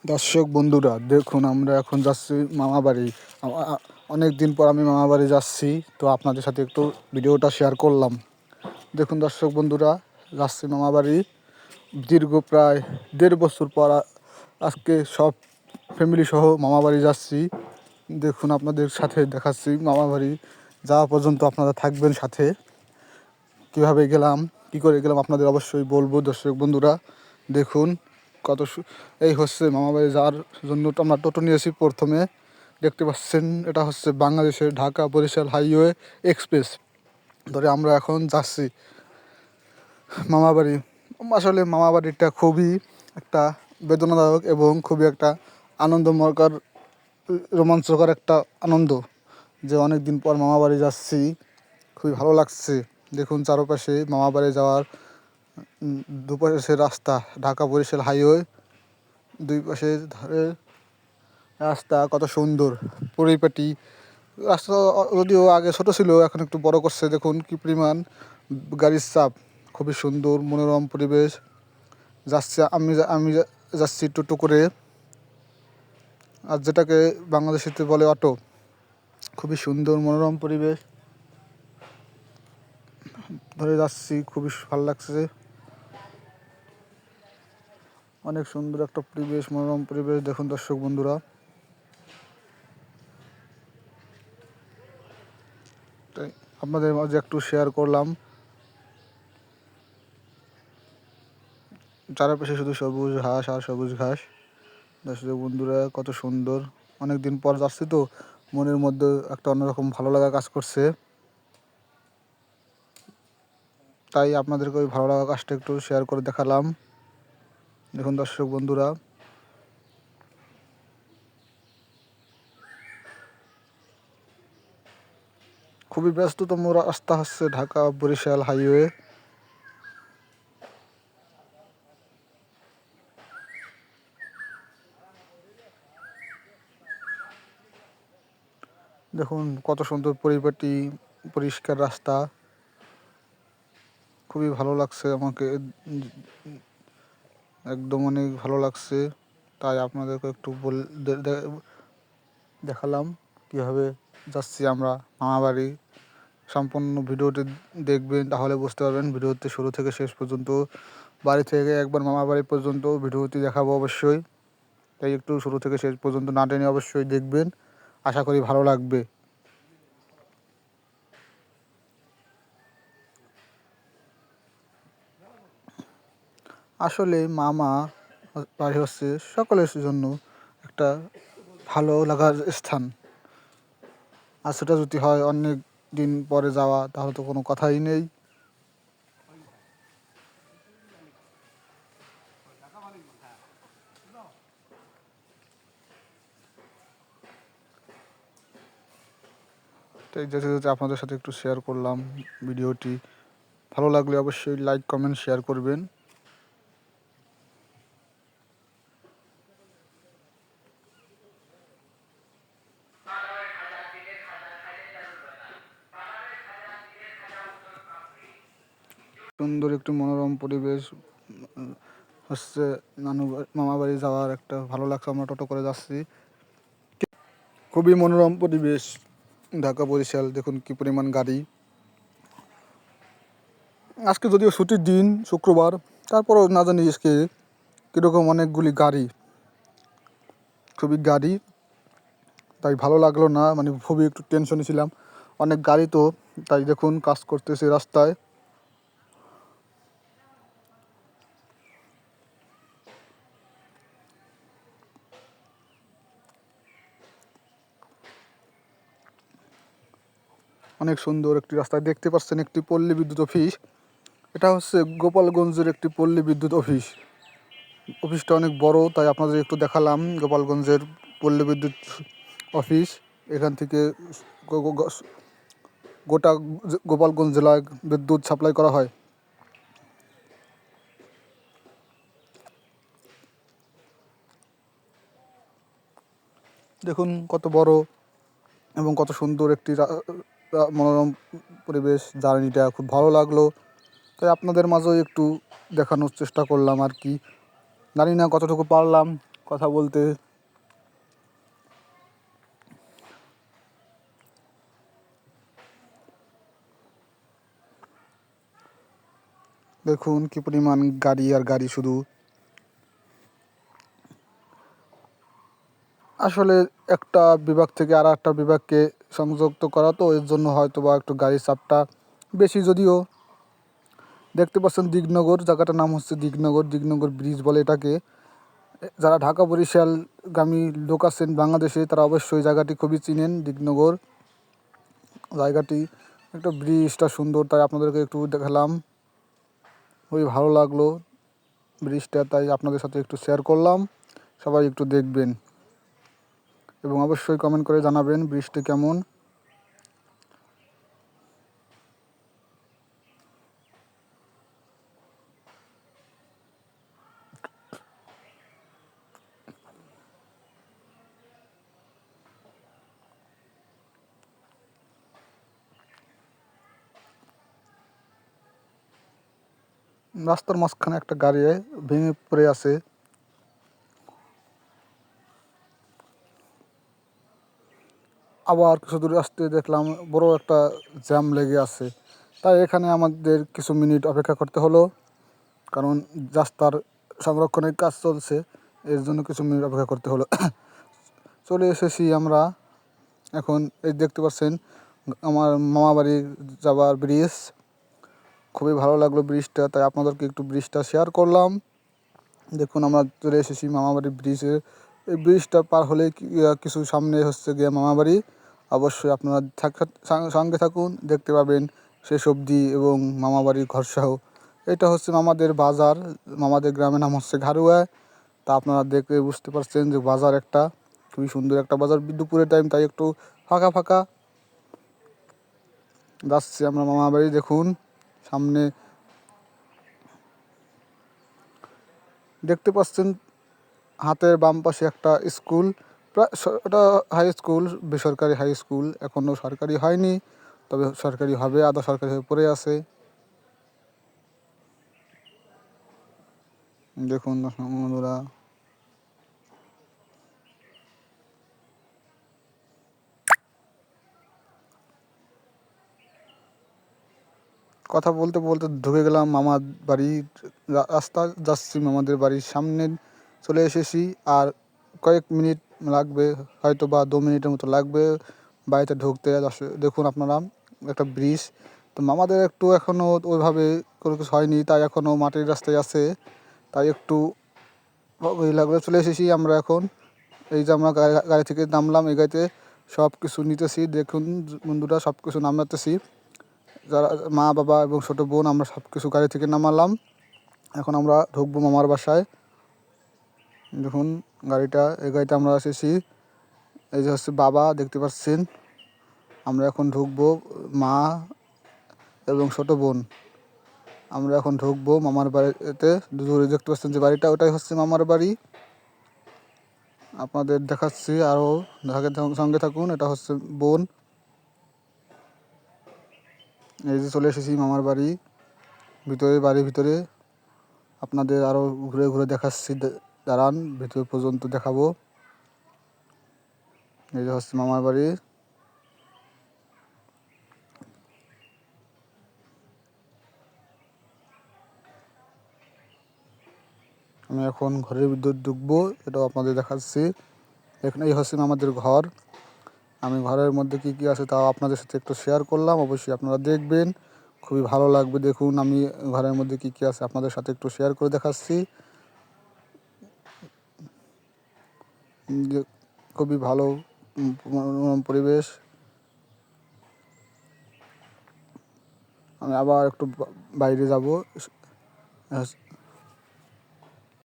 দর্শক বন্ধুরা দেখুন, আমরা এখন যাচ্ছি মামা বাড়ি। অনেক দিন পর আমি মামা বাড়ি যাচ্ছি, তো আপনাদের সাথে একটু ভিডিওটা শেয়ার করলাম। দেখুন দর্শক বন্ধুরা, যাচ্ছি মামা বাড়ি। দীর্ঘ প্রায় 1.5 বছর পর আজকে সব ফ্যামিলি সহ মামা বাড়ি যাচ্ছি। দেখুন, আপনাদের সাথে দেখাচ্ছি মামা বাড়ি। যাওয়া পর্যন্ত আপনারা থাকবেন সাথে। কীভাবে গেলাম, কী করে গেলাম আপনাদের অবশ্যই বলবো। দর্শক বন্ধুরা দেখুন, এই হচ্ছে মামাবাড়ি যাওয়ার জন্য তো আমরা টোটো নিয়েছি। প্রথমে দেখতে পাচ্ছেন, এটা হচ্ছে বাংলাদেশের ঢাকা বরিশাল হাইওয়ে এক্সপ্রেস ধরে আমরা এখন যাচ্ছি মামাবাড়ি। আসলে মামাবাড়িটা খুবই একটা বেদনাদায়ক এবং খুবই একটা আনন্দময়কর, রোমাঞ্চকর একটা আনন্দ, যে অনেক দিন পর মামাবাড়ি যাচ্ছি। খুবই ভালো লাগছে। দেখুন চারপাশে মামাবাড়ি যাওয়ার দুপাশে রাস্তা, ঢাকা বরিশাল হাইওয়ে দুই পাশে ধারে রাস্তা কত সুন্দর, পরিপাটি রাস্তা। যদিও আগে ছোট ছিল, এখন একটু বড় করছে। দেখুন কি পরিমাণ গাড়ির চাপ, খুবই সুন্দর মনোরম পরিবেশ। আমি যাচ্ছি টোটো করে, আর যেটাকে বাংলাদেশিতে বলে অটো। খুবই সুন্দর মনোরম পরিবেশ ধরে যাচ্ছি, খুবই ভালো লাগছে। অনেক সুন্দর একটা পরিবেশ, মনোরম পরিবেশ। দেখুন দর্শক বন্ধুরা, তাই আপনাদের মাঝে একটু শেয়ার করলাম। চারপাশে শুধু সবুজ ঘাস আর সবুজ ঘাস। দর্শক বন্ধুরা কত সুন্দর, অনেক দিন পর যাচ্ছি তো মনের মধ্যে একটা অন্যরকম ভালো লাগা কাজ করছে। তাই আপনাদেরকে ওই ভালো লাগা কাজটা একটু শেয়ার করে দেখালাম। দেখুন দর্শক বন্ধুরা, খুবই ব্যস্ততম রাস্তা হচ্ছে ঢাকা বরিশাল হাইওয়ে। দেখুন কত সুন্দর পরিপাটি, পরিষ্কার রাস্তা। খুবই ভালো লাগছে আমাকে, একদম অনেক ভালো লাগছে। তাই আপনাদেরকে একটু দেখালাম কীভাবে যাচ্ছি আমরা মামাবাড়ি। সম্পূর্ণ ভিডিওটি দেখবেন, তাহলে বুঝতে পারবেন। ভিডিওতে শুরু থেকে শেষ পর্যন্ত, বাড়ি থেকে একবার মামাবাড়ি পর্যন্ত ভিডিওটি দেখাবো অবশ্যই। তাই একটু শুরু থেকে শেষ পর্যন্ত না টেনে অবশ্যই দেখবেন, আশা করি ভালো লাগবে। আসলে মামা বাড়ি হচ্ছে সকলের জন্য একটা ভালো লাগার স্থান। আর সেটা যদি হয় অনেক দিন পরে যাওয়া, তাহলে তো কোনো কথাই নেই। তাই যেতে যেতে আপনাদের সাথে একটু শেয়ার করলাম ভিডিওটি। ভালো লাগলে অবশ্যই লাইক, কমেন্ট, শেয়ার করবেন। সুন্দর একটি মনোরম পরিবেশ হচ্ছে মামাবাড়ি যাওয়ার একটা ভালো লাগছে। আমরা টোটো করে যাচ্ছি, খুবই মনোরম পরিবেশ ঢাকা বরিশাল। দেখুন কি পরিমাণ গাড়ি। আজকে যদিও ছুটির দিন, শুক্রবার, তারপরও না জানি আজকে কীরকম অনেকগুলি গাড়ি, খুবই গাড়ি। তাই ভালো লাগলো না, মানে খুবই একটু টেনশনে ছিলাম। অনেক গাড়ি তো, তাই দেখুন কাজ করতেছে রাস্তায়। অনেক সুন্দর একটি রাস্তায় দেখতে পাচ্ছেন একটি পল্লী বিদ্যুৎ অফিস। এটা হচ্ছে গোপালগঞ্জের একটি পল্লী বিদ্যুৎ অফিস। অফিসটা অনেক বড়, তাই আপনাদের একটু দেখালাম গোপালগঞ্জের পল্লী বিদ্যুৎ অফিস। এখান থেকে গোটা গোপালগঞ্জ জেলায় বিদ্যুৎ সাপ্লাই করা হয়। দেখুন কত বড় এবং কত সুন্দর একটি মনোরম পরিবেশ। জার্নিটা খুব ভালো লাগলো, তাই আপনাদের মাঝেও একটু দেখানোর চেষ্টা করলাম আর কি। জানি না কতটুকু পারলাম, কথা বলতে। দেখুন কি পরিমাণ গাড়ি আর গাড়ি শুধু। আসলে একটা বিভাগ থেকে আর একটা বিভাগকে সংযুক্ত করা, তো এর জন্য হয়তো বা একটু গাড়ির চাপটা বেশি। যদিও দেখতে পাচ্ছেন দিগনগর, জায়গাটার নাম হচ্ছে দিগনগর, দিগনগর ব্রিজ বলে এটাকে। যারা ঢাকা বরিশালগামী লোক আছেন বাংলাদেশে, তারা অবশ্যই জায়গাটি খুবই চিনেন। দিগনগর জায়গাটি, একটা ব্রিজটা সুন্দর, তাই আপনাদেরকে একটু দেখালাম। খুবই ভালো লাগলো ব্রিজটা, তাই আপনাদের সাথে একটু শেয়ার করলাম। সবাই একটু দেখবেন এবং অবশ্যই কমেন্ট করে জানাবেন ব্রিজটি কেমন। রাস্তার মাঝখানে একটা গাড়ি ভেঙে পড়ে আছে। আবার কিছু দূরে আসতে দেখলাম বড় একটা জ্যাম লেগে আছে, তাই এখানে আমাদের কিছু মিনিট অপেক্ষা করতে হলো, কারণ রাস্তার সংরক্ষণের কাজ চলছে, এর জন্য কিছু মিনিট অপেক্ষা করতে হলো। চলে এসেছি আমরা এখন। এই দেখতে পাচ্ছেন আমার মামা বাড়ি যাওয়ার ব্রিজ। খুবই ভালো লাগলো ব্রিজটা, তাই আপনাদেরকে একটু ব্রিজটা শেয়ার করলাম। দেখুন আমরা চলে এসেছি মামাবাড়ি ব্রিজে। এই ব্রিজটা পার হলে কিছু সামনে হচ্ছে গিয়ে মামাবাড়ি। অবশ্যই আপনারা সঙ্গে থাকুন, দেখতে পাবেন শেষ অবধি, এবং মামাবাড়ির ঘরসহ। এটা হচ্ছে মামাদের বাজার, মামাদের গ্রামের নাম হচ্ছে ঘারুয়া। তা আপনারা দেখে বুঝতে পারছেন যে বাজার একটা খুবই সুন্দর একটা বাজার, দুপুরের টাইম, তাই একটু ফাঁকা ফাঁকা যাচ্ছি আমরা মামাবাড়ি। দেখুন সামনে দেখতে পাচ্ছেন হাতের বাম পাশে একটা স্কুল, প্রায় ওটা হাই স্কুল, বেসরকারি হাই স্কুল, এখনও সরকারি হয়নি, তবে সরকারি হবে, আধা সরকারি হয়ে পড়ে আছে। দেখুন বন্ধুরা, কথা বলতে বলতে ঢুকে গেলাম মামার বাড়ির রাস্তা, যাচ্ছি মামাদের বাড়ির সামনে চলে এসেছি। আর কয়েক মিনিট লাগবে, হয়তো বা 2 মিনিটের মতো লাগবে বাড়িতে ঢুকতে। দেখুন আপনারা একটা ব্রিজ, তো মামাদের একটু এখনও ওইভাবে কোনো কিছু হয়নি, তাই এখনও মাটির রাস্তায় আছে, তাই একটু ওই লাগবে। চলে এসেছি আমরা এখন। এই যে আমরা গাড়ি থেকে নামলাম, এই গাড়িতে সব কিছু নিতেছি। দেখুন বন্ধুরা, সব কিছু নামাতেছি, যারা মা বাবা এবং ছোটো বোন, আমরা সব কিছু গাড়ি থেকে নামালাম। এখন আমরা ঢুকবো মামার বাসায়। দেখুন গাড়িটা, এই গাড়িতে আমরা এসেছি। এই যে হচ্ছে বাবা, দেখতে পাচ্ছেন। আমরা এখন ঢুকবো, মা এবং ছোটো বোন, আমরা এখন ঢুকবো মামার বাড়িতে। দূরে দেখতে পাচ্ছেন যে বাড়িটা, ওটাই হচ্ছে মামার বাড়ি। আপনাদের দেখাচ্ছি, আরও সঙ্গে থাকুন। এটা হচ্ছে বোন। এই যে চলে এসেছি মামার বাড়ি ভিতরে, বাড়ির ভিতরে আপনাদের আরও ঘুরে ঘুরে দেখাচ্ছি। দাঁড়ান, ভিতর পর্যন্ত দেখাবো। এই যে হচ্ছে মামার বাড়ি। আমি এখন ঘরের ভিতর ঢুকবো, এটাও আপনাদের দেখাচ্ছি। এখানে এই হচ্ছে আমাদের ঘর। আমি ঘরের মধ্যে কী কী আছে তাও আপনাদের সাথে একটু শেয়ার করলাম, অবশ্যই আপনারা দেখবেন, খুবই ভালো লাগবে। দেখুন আমি ঘরের মধ্যে কী কী আছে আপনাদের সাথে একটু শেয়ার করে দেখাচ্ছি। যে খুবই ভালো পরিবেশ। আমি আবার একটু বাইরে যাব।